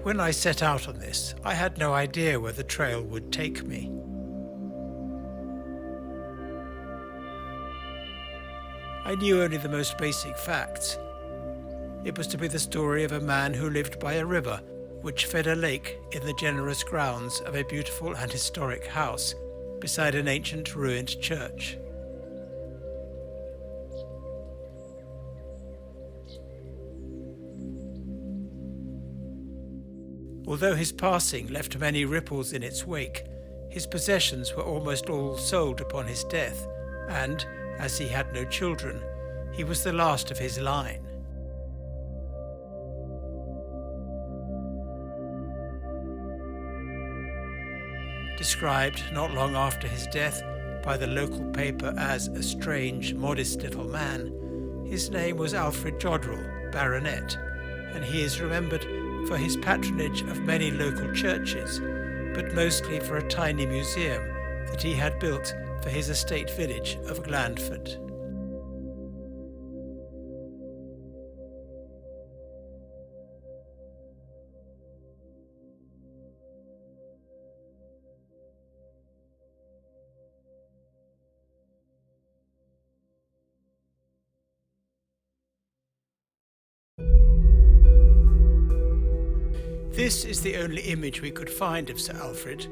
When I set out on this, I had no idea where the trail would take me. I knew only the most basic facts. It was to be the story of a man who lived by a river which fed a lake in the generous grounds of a beautiful and historic house beside an ancient ruined church. Although his passing left many ripples in its wake, his possessions were almost all sold upon his death, and, as he had no children, he was the last of his line. Described not long after his death by the local paper as a strange, modest little man, his name was Alfred Jodrell, Baronet, and he is remembered for his patronage of many local churches, but mostly for a tiny museum that he had built for his estate village of Glandford. This is the only image we could find of Sir Alfred.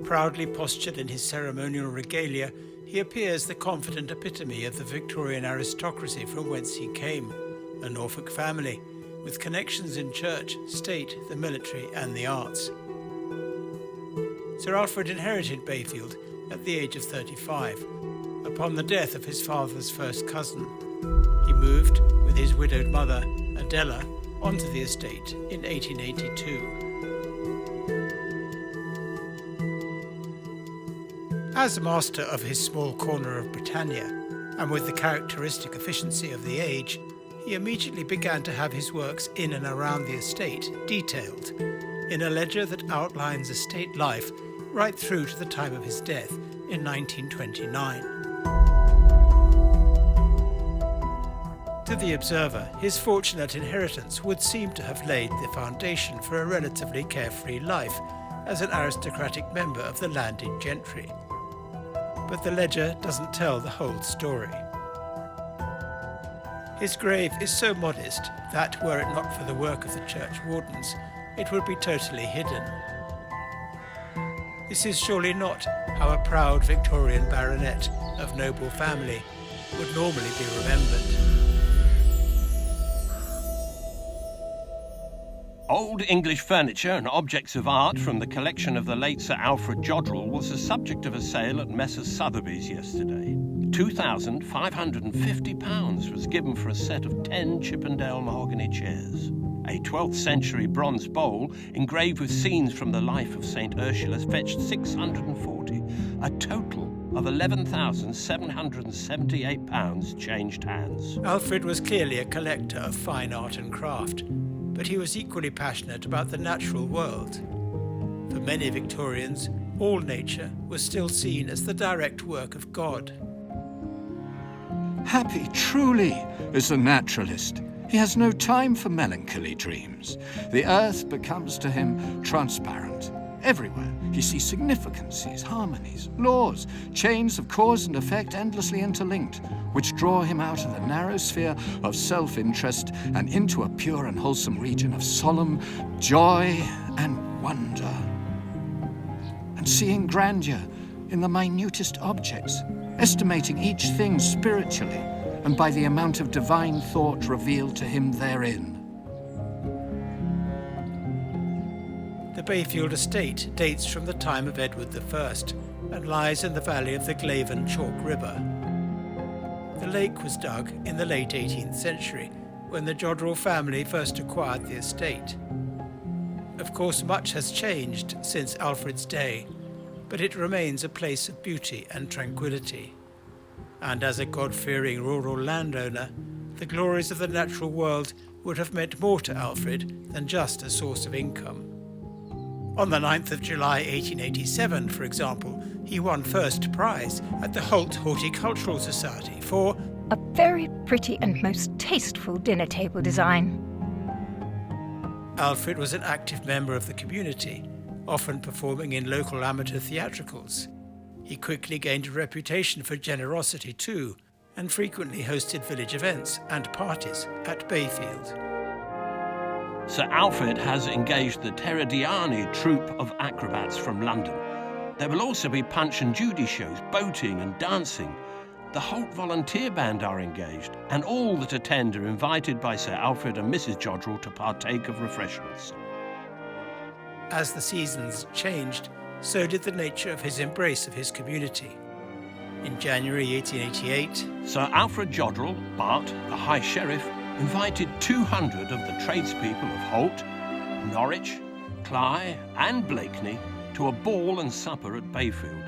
Proudly postured in his ceremonial regalia, he appears the confident epitome of the Victorian aristocracy from whence he came, a Norfolk family, with connections in church, state, the military and the arts. Sir Alfred inherited Bayfield at the age of 35, upon the death of his father's first cousin. He moved, with his widowed mother, Adela, onto the estate in 1882. As master of his small corner of Britannia, and with the characteristic efficiency of the age, he immediately began to have his works in and around the estate detailed, in a ledger that outlines estate life right through to the time of his death in 1929. To the observer, his fortunate inheritance would seem to have laid the foundation for a relatively carefree life as an aristocratic member of the landed gentry. But the ledger doesn't tell the whole story. His grave is so modest that, were it not for the work of the church wardens, it would be totally hidden. This is surely not how a proud Victorian baronet of noble family would normally be remembered. Old English furniture and objects of art from the collection of the late Sir Alfred Jodrell was the subject of a sale at Messrs Sotheby's yesterday. £2,550 was given for a set of 10 Chippendale mahogany chairs. A 12th century bronze bowl engraved with scenes from the life of St Ursula fetched £640. A total of £11,778 changed hands. Alfred was clearly a collector of fine art and craft, but he was equally passionate about the natural world. For many Victorians, all nature was still seen as the direct work of God. Happy, truly, is the naturalist. He has no time for melancholy dreams. The earth becomes to him transparent. Everywhere he sees significances, harmonies, laws, chains of cause and effect endlessly interlinked, which draw him out of the narrow sphere of self-interest and into a pure and wholesome region of solemn joy and wonder. And seeing grandeur in the minutest objects, estimating each thing spiritually and by the amount of divine thought revealed to him therein. The Bayfield estate dates from the time of Edward I and lies in the valley of the Glandford Chalk River. The lake was dug in the late 18th century when the Jodrell family first acquired the estate. Of course, much has changed since Alfred's day, but it remains a place of beauty and tranquility. And as a God-fearing rural landowner, the glories of the natural world would have meant more to Alfred than just a source of income. On the 9th of July 1887, for example, he won first prize at the Holt Horticultural Society for a very pretty and most tasteful dinner table design. Alfred was an active member of the community, often performing in local amateur theatricals. He quickly gained a reputation for generosity too, and frequently hosted village events and parties at Bayfield. Sir Alfred has engaged the Terradiani troupe of acrobats from London. There will also be Punch and Judy shows, boating and dancing. The Holt Volunteer Band are engaged, and all that attend are invited by Sir Alfred and Mrs. Jodrell to partake of refreshments. As the seasons changed, so did the nature of his embrace of his community. In January 1888, Sir Alfred Jodrell, Bart, the High Sheriff, invited 200 of the tradespeople of Holt, Norwich, Cley and Blakeney to a ball and supper at Bayfield.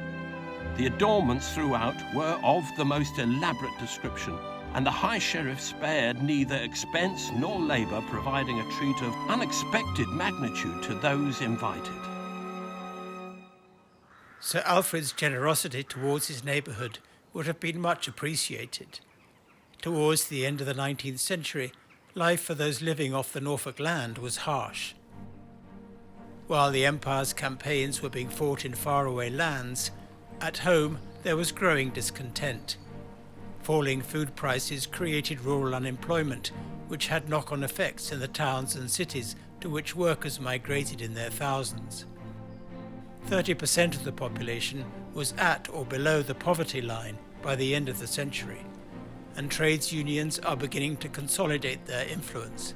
The adornments throughout were of the most elaborate description, and the High Sheriff spared neither expense nor labour, providing a treat of unexpected magnitude to those invited. Sir Alfred's generosity towards his neighbourhood would have been much appreciated. Towards the end of the 19th century, life for those living off the Norfolk land was harsh. While the Empire's campaigns were being fought in faraway lands, at home there was growing discontent. Falling food prices created rural unemployment, which had knock-on effects in the towns and cities to which workers migrated in their thousands. 30% of the population was at or below the poverty line by the end of the century, and trades unions are beginning to consolidate their influence,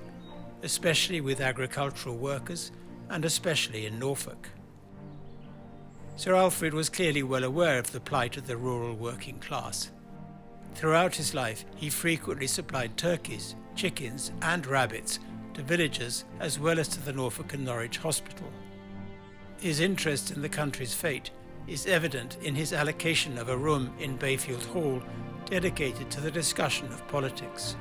especially with agricultural workers and especially in Norfolk. Sir Alfred was clearly well aware of the plight of the rural working class. Throughout his life, he frequently supplied turkeys, chickens and rabbits to villagers as well as to the Norfolk and Norwich Hospital. His interest in the country's fate is evident in his allocation of a room in Bayfield Hall dedicated to the discussion of politics.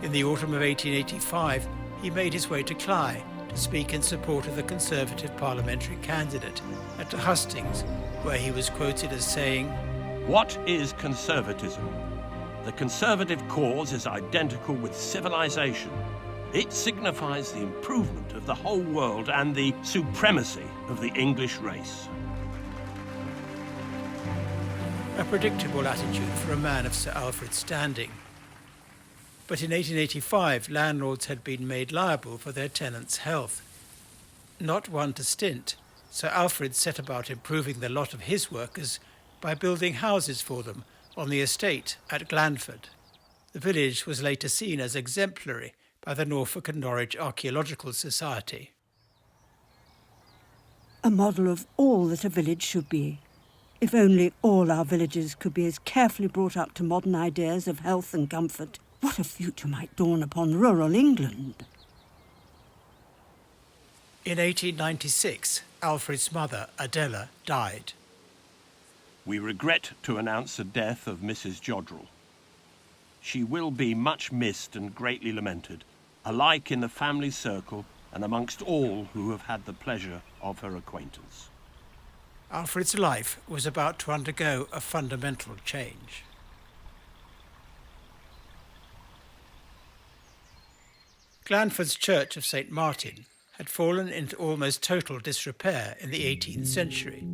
In the autumn of 1885, he made his way to Cley to speak in support of the Conservative parliamentary candidate at Hustings, where he was quoted as saying, "What is conservatism? The conservative cause is identical with civilization. It signifies the improvement of the whole world and the supremacy of the English race." A predictable attitude for a man of Sir Alfred's standing. But in 1885, landlords had been made liable for their tenants' health. Not one to stint, Sir Alfred set about improving the lot of his workers by building houses for them on the estate at Glandford. The village was later seen as exemplary by the Norfolk and Norwich Archaeological Society. A model of all that a village should be. If only all our villages could be as carefully brought up to modern ideas of health and comfort, what a future might dawn upon rural England. In 1896, Alfred's mother, Adela, died. We regret to announce the death of Mrs. Jodrell. She will be much missed and greatly lamented, alike in the family circle and amongst all who have had the pleasure of her acquaintance. Alfred's life was about to undergo a fundamental change. Glandford's Church of St. Martin had fallen into almost total disrepair in the 18th century.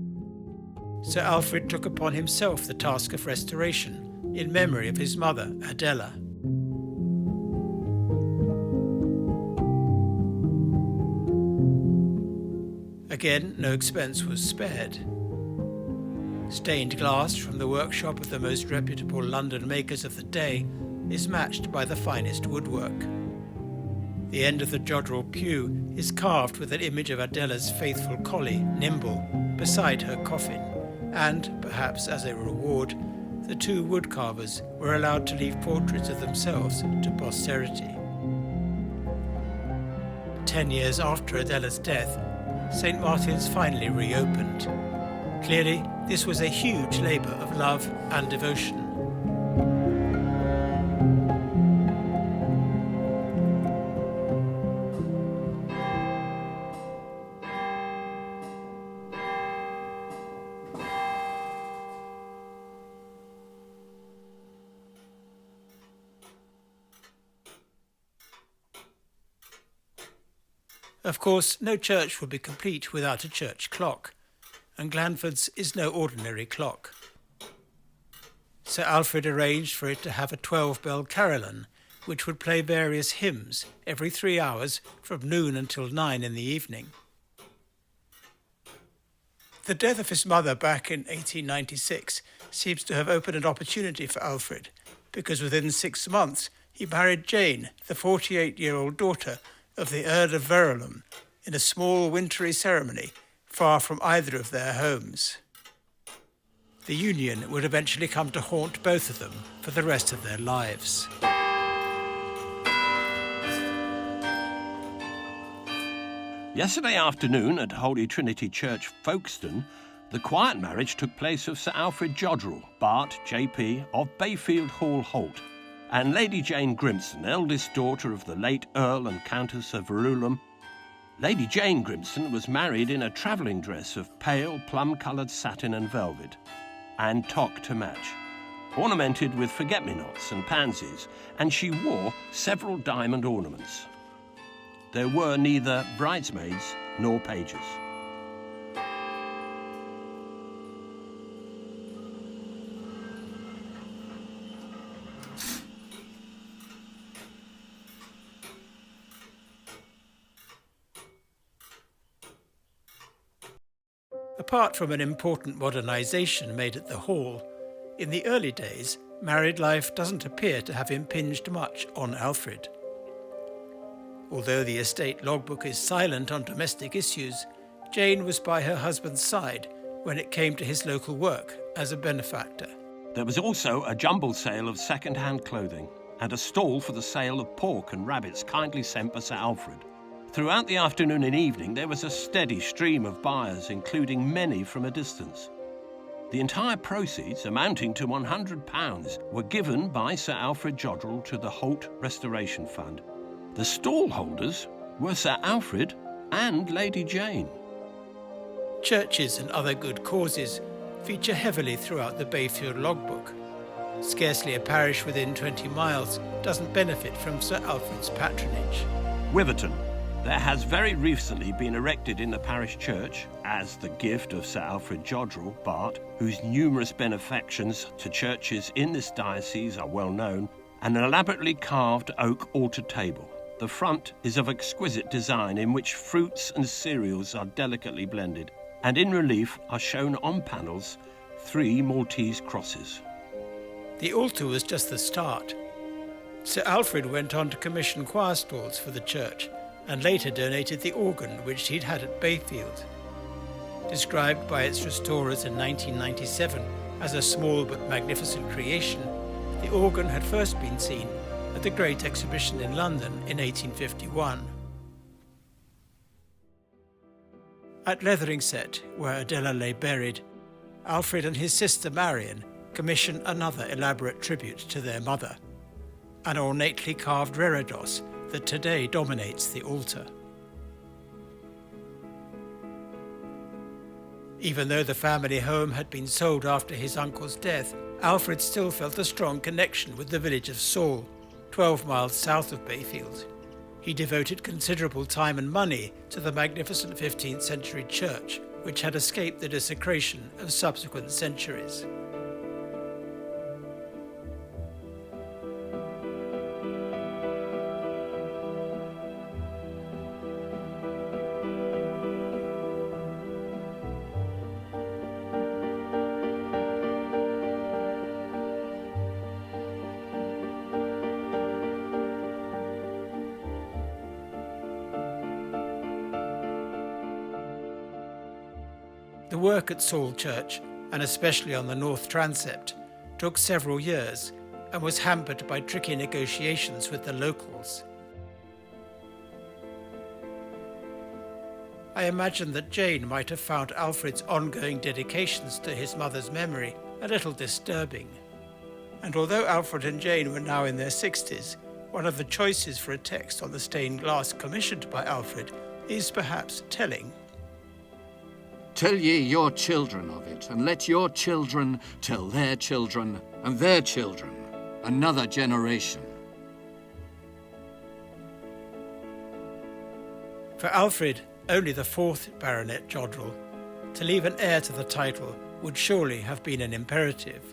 Sir Alfred took upon himself the task of restoration in memory of his mother, Adela. Again, no expense was spared. Stained glass from the workshop of the most reputable London makers of the day is matched by the finest woodwork. The end of the Jodrell pew is carved with an image of Adela's faithful collie, Nimble, beside her coffin, and, perhaps as a reward, the two woodcarvers were allowed to leave portraits of themselves to posterity. 10 years after Adela's death, St. Martin's finally reopened. Clearly, this was a huge labour of love and devotion. Of course, no church would be complete without a church clock, and Glandford's is no ordinary clock. Sir Alfred arranged for it to have a 12-bell carillon, which would play various hymns every 3 hours from noon until 9 in the evening. The death of his mother back in 1896 seems to have opened an opportunity for Alfred, because within 6 months he married Jane, the 48-year-old daughter of the Earl of Verulam, in a small wintry ceremony far from either of their homes. The union would eventually come to haunt both of them for the rest of their lives. Yesterday afternoon at Holy Trinity Church, Folkestone, the quiet marriage took place of Sir Alfred Jodrell, Bart, J.P., of Bayfield Hall Holt, and Lady Jane Grimston, eldest daughter of the late Earl and Countess of Verulam. Lady Jane Grimston was married in a travelling dress of pale plum-coloured satin and velvet, and toque to match, ornamented with forget-me-nots and pansies, and she wore several diamond ornaments. There were neither bridesmaids nor pages. Apart from an important modernisation made at the hall, in the early days, married life doesn't appear to have impinged much on Alfred. Although the estate logbook is silent on domestic issues, Jane was by her husband's side when it came to his local work as a benefactor. There was also a jumble sale of second-hand clothing and a stall for the sale of pork and rabbits kindly sent by Sir Alfred. Throughout the afternoon and evening there was a steady stream of buyers, including many from a distance. The entire proceeds, amounting to £100, were given by Sir Alfred Jodrell to the Holt Restoration Fund. The stall holders were Sir Alfred and Lady Jane. Churches and other good causes feature heavily throughout the Bayfield logbook. Scarcely a parish within 20 miles doesn't benefit from Sir Alfred's patronage. Wiverton. There has very recently been erected in the parish church, as the gift of Sir Alfred Jodrell, Bart, whose numerous benefactions to churches in this diocese are well known, an elaborately carved oak altar table. The front is of exquisite design in which fruits and cereals are delicately blended, and in relief are shown on panels 3 Maltese crosses. The altar was just the start. Sir Alfred went on to commission choir stalls for the church and later donated the organ which he'd had at Bayfield. Described by its restorers in 1997 as a small but magnificent creation, the organ had first been seen at the Great Exhibition in London in 1851. At Leatheringset, where Adela lay buried, Alfred and his sister Marion commissioned another elaborate tribute to their mother, an ornately carved reredos that today dominates the altar. Even though the family home had been sold after his uncle's death, Alfred still felt a strong connection with the village of Saul, 12 miles south of Bayfield. He devoted considerable time and money to the magnificent 15th century church, which had escaped the desecration of subsequent centuries. The work at Saul Church, and especially on the north transept, took several years and was hampered by tricky negotiations with the locals. I imagine that Jane might have found Alfred's ongoing dedications to his mother's memory a little disturbing. And although Alfred and Jane were now in their 60s, one of the choices for a text on the stained glass commissioned by Alfred is perhaps telling. Tell ye your children of it, and let your children tell their children, and their children, another generation. For Alfred, only the 4th Baronet Jodrell, to leave an heir to the title would surely have been an imperative.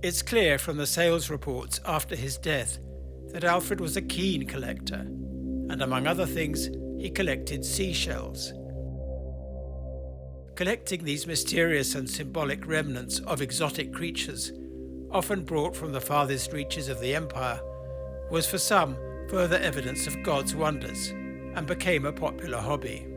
It's clear from the sales reports after his death that Alfred was a keen collector, and among other things, he collected seashells. Collecting these mysterious and symbolic remnants of exotic creatures, often brought from the farthest reaches of the empire, was for some further evidence of God's wonders, and became a popular hobby.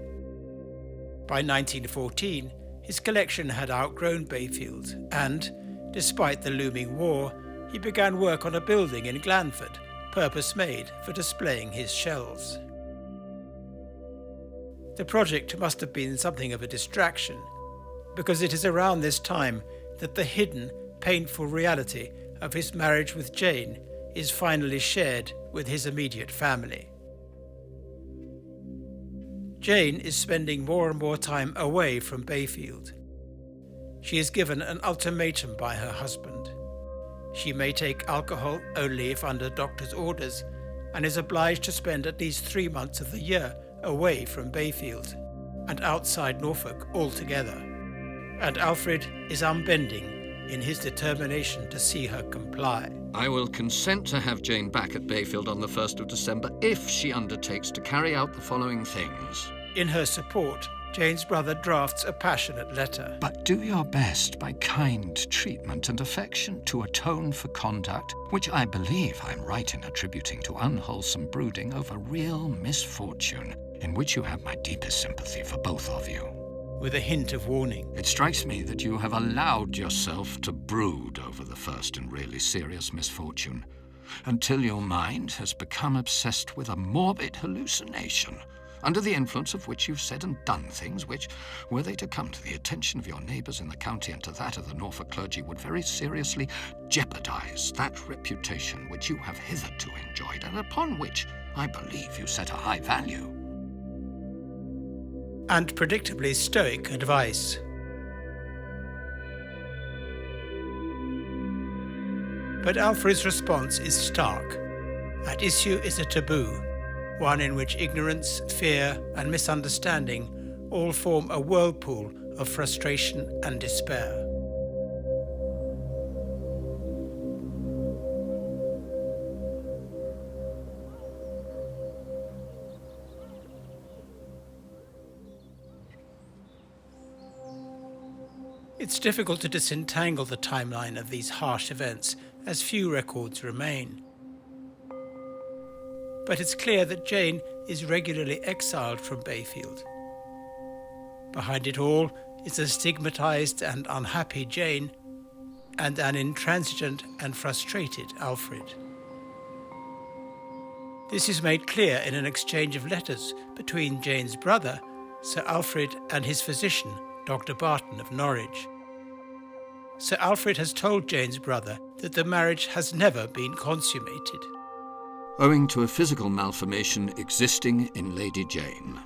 By 1914, his collection had outgrown Bayfield, and, despite the looming war, he began work on a building in Glandford, purpose-made for displaying his shells. The project must have been something of a distraction, because it is around this time that the hidden, painful reality of his marriage with Jane is finally shared with his immediate family. Jane is spending more and more time away from Bayfield. She is given an ultimatum by her husband. She may take alcohol only if under doctor's orders, and is obliged to spend at least 3 months of the year away from Bayfield and outside Norfolk altogether. And Alfred is unbending in his determination to see her comply. I will consent to have Jane back at Bayfield on the 1st of December if she undertakes to carry out the following things. In her support, Jane's brother drafts a passionate letter. But do your best by kind treatment and affection to atone for conduct which I believe I'm right in attributing to unwholesome brooding over real misfortune, in which you have my deepest sympathy for both of you. With a hint of warning. It strikes me that you have allowed yourself to brood over the first and really serious misfortune, until your mind has become obsessed with a morbid hallucination, under the influence of which you've said and done things which, were they to come to the attention of your neighbours in the county and to that of the Norfolk clergy, would very seriously jeopardise that reputation which you have hitherto enjoyed, and upon which I believe you set a high value. And predictably stoic advice. But Alfred's response is stark. At issue is a taboo, one in which ignorance, fear, and misunderstanding all form a whirlpool of frustration and despair. It's difficult to disentangle the timeline of these harsh events, as few records remain. But it's clear that Jane is regularly exiled from Bayfield. Behind it all is a stigmatized and unhappy Jane, and an intransigent and frustrated Alfred. This is made clear in an exchange of letters between Jane's brother, Sir Alfred, and his physician, Dr. Barton of Norwich. Sir Alfred has told Jane's brother that the marriage has never been consummated, owing to a physical malformation existing in Lady Jane.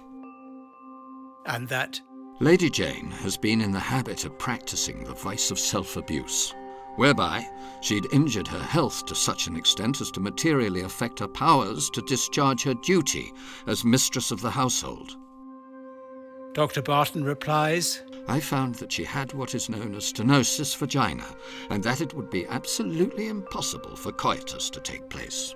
and that Lady Jane has been in the habit of practicing the vice of self-abuse, whereby she'd injured her health to such an extent as to materially affect her powers to discharge her duty as mistress of the household. Dr. Barton replies, I found that she had what is known as stenosis vagina, and that it would be absolutely impossible for coitus to take place.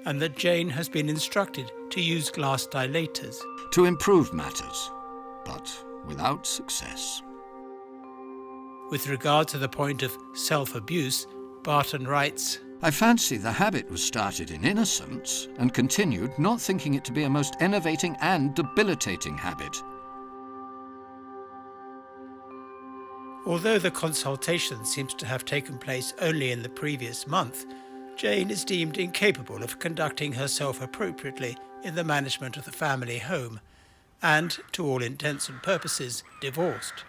and that Jane has been instructed to use glass dilators. To improve matters, but without success. With regard to the point of self-abuse, Barton writes, I fancy the habit was started in innocence and continued, not thinking it to be a most enervating and debilitating habit. Although the consultation seems to have taken place only in the previous month, Jane is deemed incapable of conducting herself appropriately in the management of the family home, and, to all intents and purposes, divorced.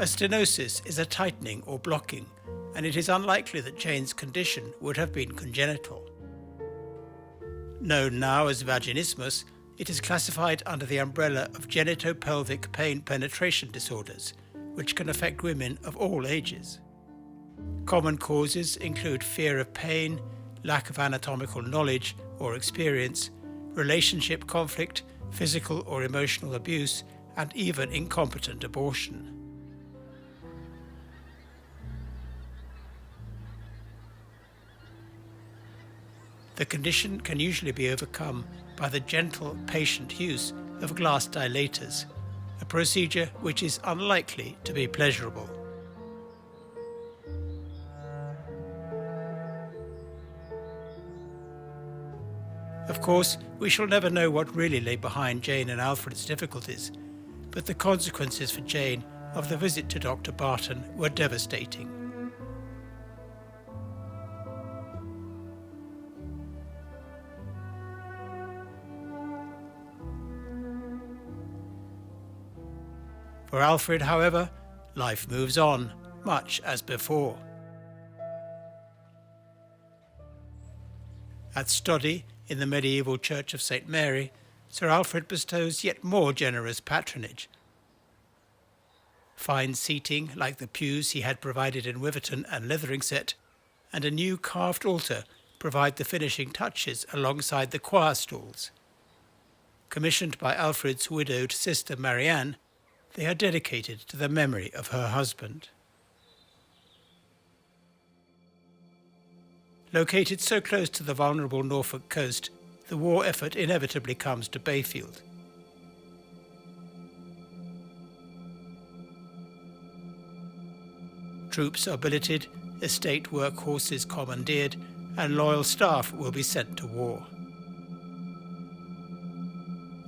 A stenosis is a tightening or blocking, and it is unlikely that Jane's condition would have been congenital. Known now as vaginismus, it is classified under the umbrella of genitopelvic pain penetration disorders, which can affect women of all ages. Common causes include fear of pain, lack of anatomical knowledge or experience, relationship conflict, physical or emotional abuse, and even incompetent abortion. The condition can usually be overcome by the gentle, patient use of glass dilators, a procedure which is unlikely to be pleasurable. Of course, we shall never know what really lay behind Jane and Alfred's difficulties, but the consequences for Jane of the visit to Dr. Barton were devastating. For Alfred, however, life moves on, much as before. At Stoddy, in the medieval Church of St. Mary, Sir Alfred bestows yet more generous patronage. Fine seating, like the pews he had provided in Wiverton and Litheringset, and a new carved altar provide the finishing touches alongside the choir stalls. Commissioned by Alfred's widowed sister Marianne, they are dedicated to the memory of her husband. Located so close to the vulnerable Norfolk coast, the war effort inevitably comes to Bayfield. Troops are billeted, estate work horses commandeered, and loyal staff will be sent to war.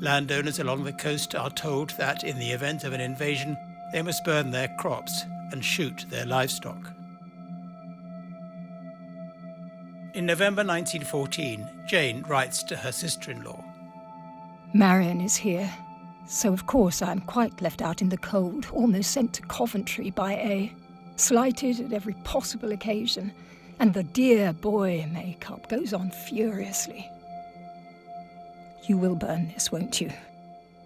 Landowners along the coast are told that in the event of an invasion, they must burn their crops and shoot their livestock. In November 1914, Jane writes to her sister-in-law. Marion is here, so of course I'm quite left out in the cold, almost sent to Coventry by A, slighted at every possible occasion, and the dear boy make-up goes on furiously. You will burn this, won't you?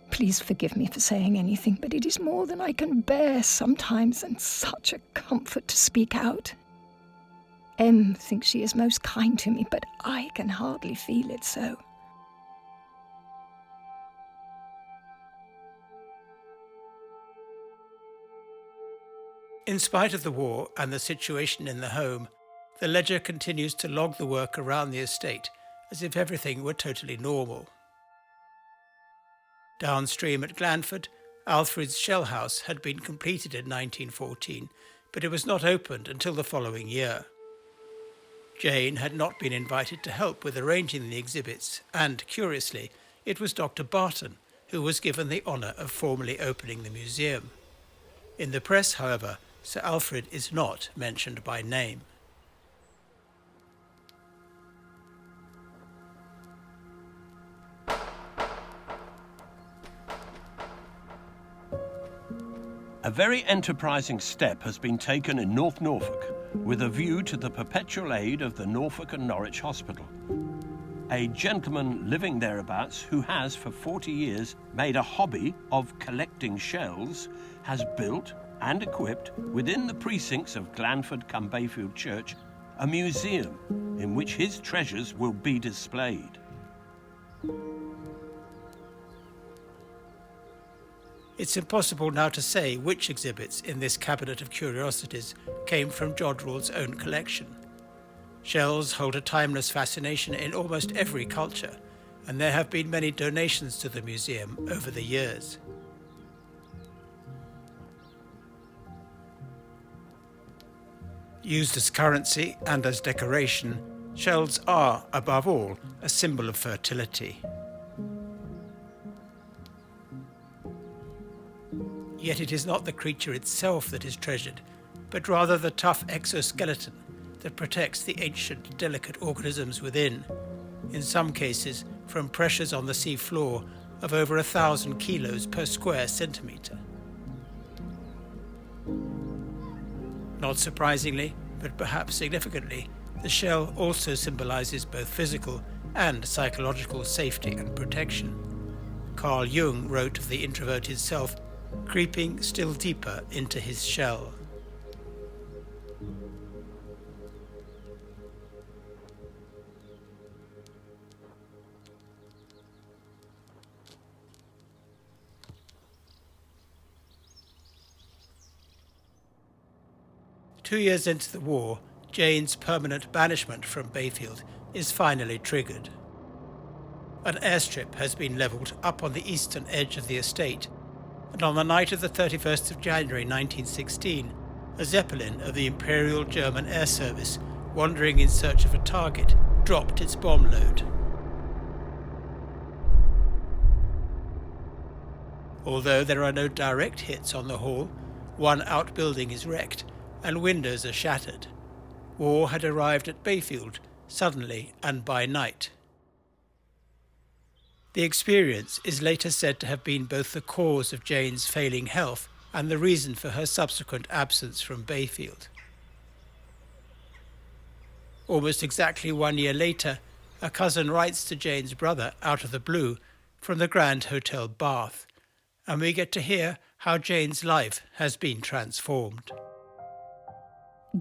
Please forgive me for saying anything, but it is more than I can bear sometimes, and such a comfort to speak out. M thinks she is most kind to me, but I can hardly feel it so. In spite of the war and the situation in the home, the ledger continues to log the work around the estate as if everything were totally normal. Downstream at Glandford, Alfred's shell house had been completed in 1914, but it was not opened until the following year. Jane had not been invited to help with arranging the exhibits, and, curiously, it was Dr. Barton who was given the honour of formally opening the museum. In the press, however, Sir Alfred is not mentioned by name. A very enterprising step has been taken in North Norfolk with a view to the perpetual aid of the Norfolk and Norwich Hospital. A gentleman living thereabouts who has for 40 years made a hobby of collecting shells has built and equipped within the precincts of Glandford-cum-Bayfield Church a museum in which his treasures will be displayed. It's impossible now to say which exhibits in this cabinet of curiosities came from Jodrell's own collection. Shells hold a timeless fascination in almost every culture, and there have been many donations to the museum over the years. Used as currency and as decoration, shells are, above all, a symbol of fertility. Yet it is not the creature itself that is treasured, but rather the tough exoskeleton that protects the ancient, delicate organisms within, in some cases from pressures on the sea floor of over 1,000 kilos per square centimetre. Not surprisingly, but perhaps significantly, the shell also symbolises both physical and psychological safety and protection. Carl Jung wrote of the introverted self creeping still deeper into his shell. Two years into the war, Jane's permanent banishment from Bayfield is finally triggered. An airstrip has been levelled up on the eastern edge of the estate, and on the night of the 31st of January 1916, a Zeppelin of the Imperial German Air Service, wandering in search of a target, dropped its bomb load. Although there are no direct hits on the hall, one outbuilding is wrecked and windows are shattered. War had arrived at Bayfield, suddenly and by night. The experience is later said to have been both the cause of Jane's failing health and the reason for her subsequent absence from Bayfield. Almost exactly 1 year later, a cousin writes to Jane's brother out of the blue from the Grand Hotel Bath, and we get to hear how Jane's life has been transformed.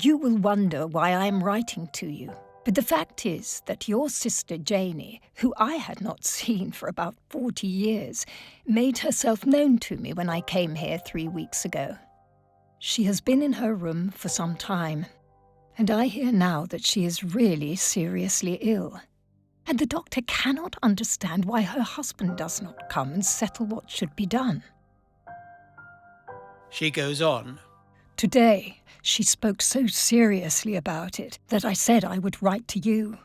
You will wonder why I am writing to you, but the fact is that your sister Janie, who I had not seen for about 40 years, made herself known to me when I came here 3 weeks ago. She has been in her room for some time, and I hear now that she is really seriously ill. And the doctor cannot understand why her husband does not come and settle what should be done. She goes on. Today, she spoke so seriously about it that I said I would write to you,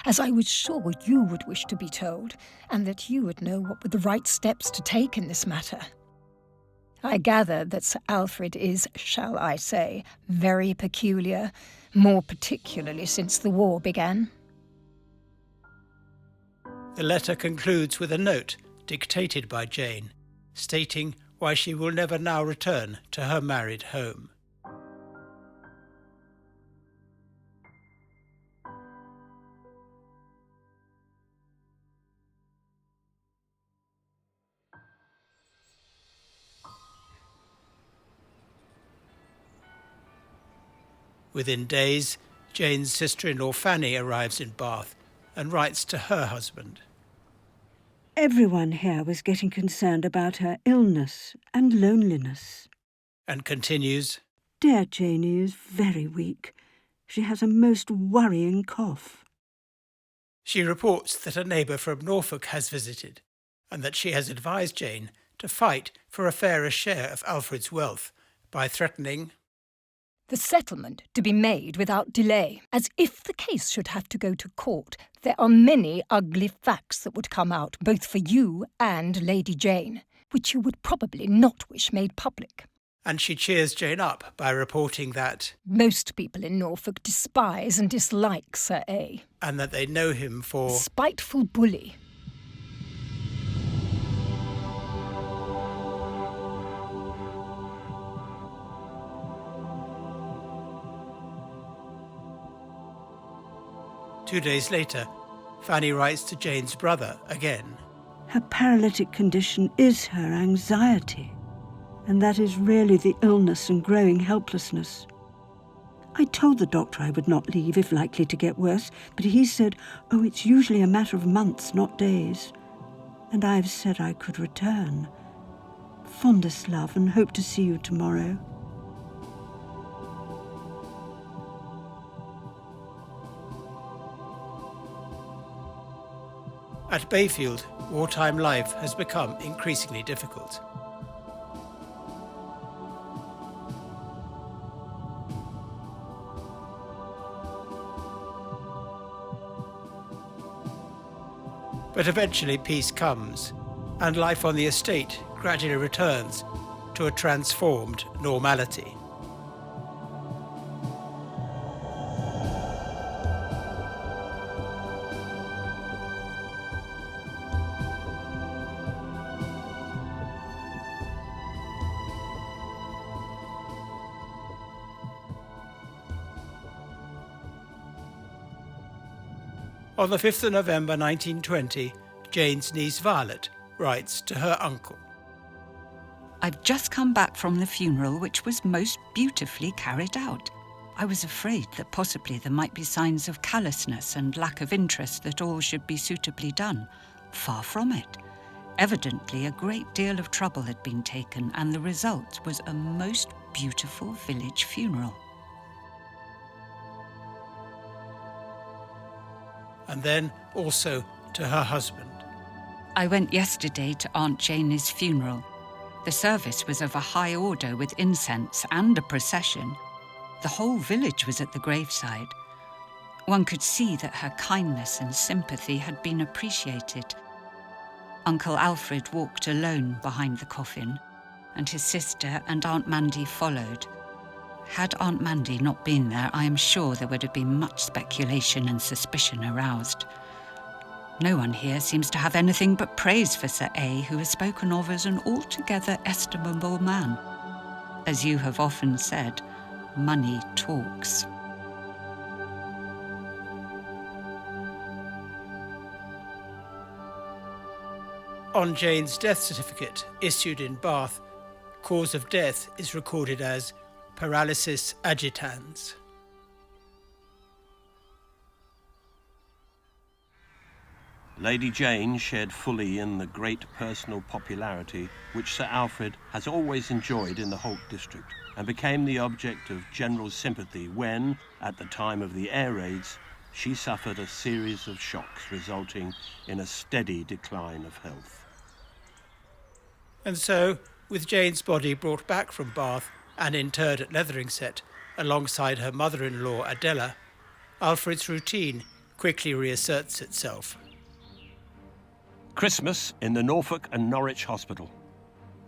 as I was sure you would wish to be told, and that you would know what were the right steps to take in this matter. I gather that Sir Alfred is, shall I say, very peculiar, more particularly since the war began. The letter concludes with a note dictated by Jane, stating why she will never now return to her married home. Within days, Jane's sister-in-law Fanny arrives in Bath and writes to her husband. Everyone here was getting concerned about her illness and loneliness. And continues, Dear Janie is very weak. She has a most worrying cough. She reports that a neighbour from Norfolk has visited, and that she has advised Jane to fight for a fairer share of Alfred's wealth by threatening the settlement to be made without delay, as if the case should have to go to court. There are many ugly facts that would come out, both for you and Lady Jane, which you would probably not wish made public. And she cheers Jane up by reporting that most people in Norfolk despise and dislike Sir A. and that they know him for spiteful bully. Two days later, Fanny writes to Jane's brother again. Her paralytic condition is her anxiety, and that is really the illness and growing helplessness. I told the doctor I would not leave if likely to get worse, but he said, oh, it's usually a matter of months, not days. And I've said I could return. Fondest love, and hope to see you tomorrow. At Bayfield, wartime life has become increasingly difficult. But eventually peace comes, and life on the estate gradually returns to a transformed normality. On the 5th of November 1920, Jane's niece Violet writes to her uncle. I've just come back from the funeral, which was most beautifully carried out. I was afraid that possibly there might be signs of callousness and lack of interest, that all should be suitably done. Far from it. Evidently, a great deal of trouble had been taken, and the result was a most beautiful village funeral. And then also to her husband. I went yesterday to Aunt Jane's funeral. The service was of a high order, with incense and a procession. The whole village was at the graveside. One could see that her kindness and sympathy had been appreciated. Uncle Alfred walked alone behind the coffin, and his sister and Aunt Mandy followed. Had Aunt Mandy not been there, I am sure there would have been much speculation and suspicion aroused. No one here seems to have anything but praise for Sir A, who is spoken of as an altogether estimable man. As you have often said, money talks. On Jane's death certificate, issued in Bath, cause of death is recorded as paralysis agitans. Lady Jane shared fully in the great personal popularity which Sir Alfred has always enjoyed in the Holt district, and became the object of general sympathy when, at the time of the air raids, she suffered a series of shocks resulting in a steady decline of health. And so, with Jane's body brought back from Bath and interred at Leatheringset alongside her mother-in-law Adela, Alfred's routine quickly reasserts itself. Christmas in the Norfolk and Norwich Hospital.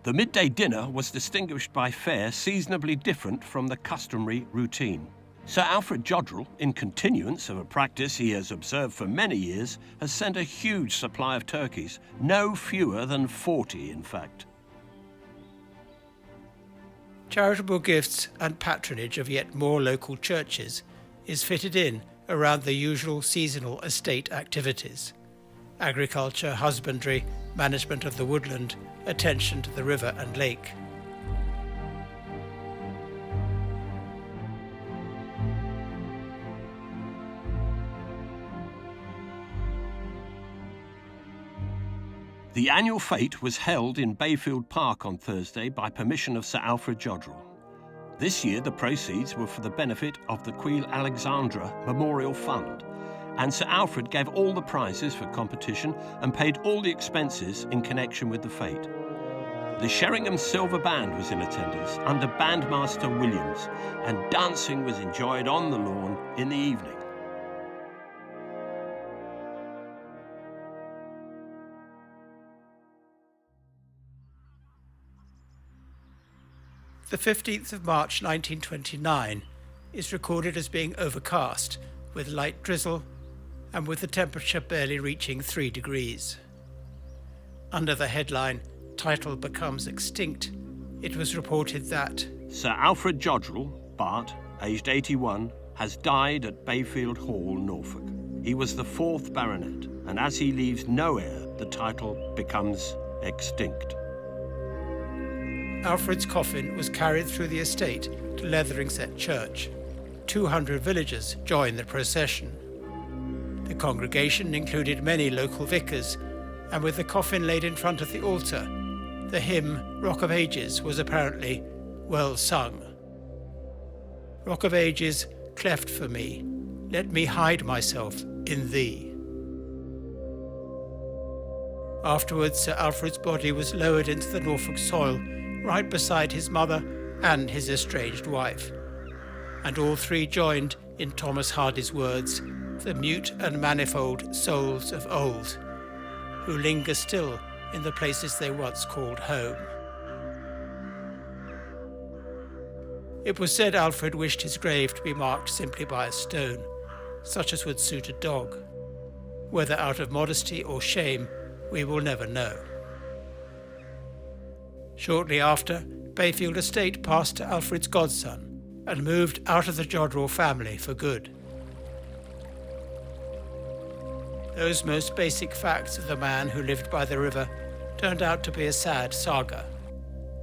The midday dinner was distinguished by fare seasonably different from the customary routine. Sir Alfred Jodrell, in continuance of a practice he has observed for many years, has sent a huge supply of turkeys, no fewer than 40 in fact. Charitable gifts and patronage of yet more local churches is fitted in around the usual seasonal estate activities: agriculture, husbandry, management of the woodland, attention to the river and lake. The annual fete was held in Bayfield Park on Thursday by permission of Sir Alfred Jodrell. This year the proceeds were for the benefit of the Queen Alexandra Memorial Fund, and Sir Alfred gave all the prizes for competition and paid all the expenses in connection with the fete. The Sheringham Silver Band was in attendance under Bandmaster Williams, and dancing was enjoyed on the lawn in the evening. The 15th of March 1929 is recorded as being overcast, with light drizzle, and with the temperature barely reaching 3 degrees. Under the headline, "Title Becomes Extinct," it was reported that Sir Alfred Jodrell, Bart., aged 81, has died at Bayfield Hall, Norfolk. He was the 4th Baronet, and as he leaves no heir, the title becomes extinct. Alfred's coffin was carried through the estate to Leatheringset Church. 200 villagers joined the procession. The congregation included many local vicars, and with the coffin laid in front of the altar, the hymn Rock of Ages was apparently well sung. Rock of Ages, cleft for me, let me hide myself in thee. Afterwards, Sir Alfred's body was lowered into the Norfolk soil, right beside his mother and his estranged wife, and all three joined in Thomas Hardy's words, "The mute and manifold souls of old, who linger still in the places they once called home." It was said Alfred wished his grave to be marked simply by a stone, such as would suit a dog. Whether out of modesty or shame, we will never know. Shortly after, Bayfield Estate passed to Alfred's godson and moved out of the Jodrell family for good. Those most basic facts of the man who lived by the river turned out to be a sad saga.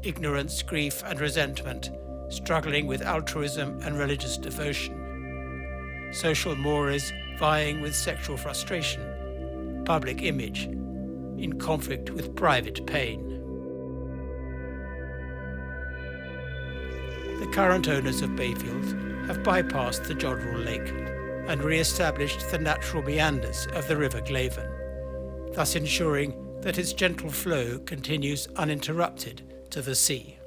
Ignorance, grief and resentment, struggling with altruism and religious devotion. Social mores vying with sexual frustration. Public image in conflict with private pain. The current owners of Bayfield have bypassed the Jodrell Lake and re-established the natural meanders of the River Glandford, thus ensuring that its gentle flow continues uninterrupted to the sea.